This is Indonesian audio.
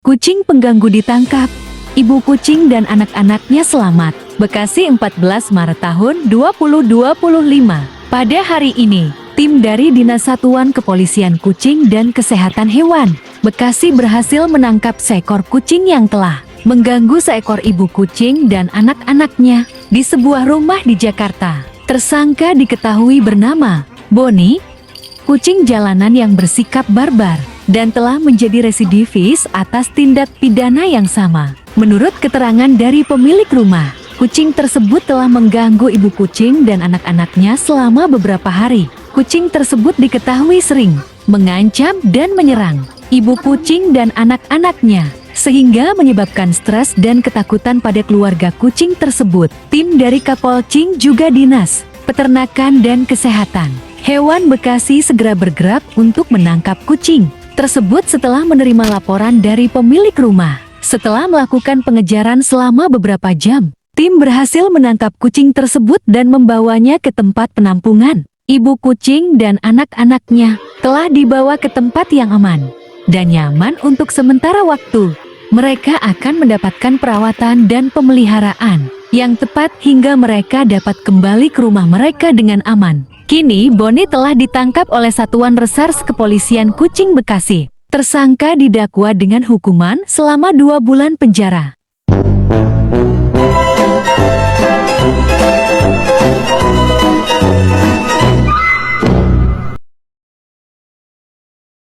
Kucing pengganggu ditangkap. Ibu kucing dan anak-anaknya selamat. Bekasi 14 Maret tahun 2025. Pada hari ini, tim dari Dinas Satuan Kepolisian Kucing dan Kesehatan Hewan Bekasi berhasil menangkap seekor kucing yang telah mengganggu seekor ibu kucing dan anak-anaknya di sebuah rumah di Jakarta. Tersangka diketahui bernama Boni, kucing jalanan yang bersikap barbar dan telah menjadi residivis atas tindak pidana yang sama. Menurut keterangan dari pemilik rumah, kucing tersebut telah mengganggu ibu kucing dan anak-anaknya selama beberapa hari. Kucing tersebut diketahui sering mengancam dan menyerang ibu kucing dan anak-anaknya, sehingga menyebabkan stres dan ketakutan pada keluarga kucing tersebut. Tim dari Kapolcing juga Dinas Peternakan dan Kesehatan Hewan Bekasi segera bergerak untuk menangkap kucing tersebut setelah menerima laporan dari pemilik rumah. Setelah melakukan pengejaran selama beberapa jam, tim berhasil menangkap kucing tersebut dan membawanya ke tempat penampungan. Ibu kucing dan anak-anaknya telah dibawa ke tempat yang aman dan nyaman untuk sementara waktu. Mereka akan mendapatkan perawatan dan pemeliharaan yang tepat hingga mereka dapat kembali ke rumah mereka dengan aman. Kini Boni telah ditangkap oleh Satuan Reserse Kepolisian Kucing Bekasi. Tersangka didakwa dengan hukuman selama 2 bulan penjara.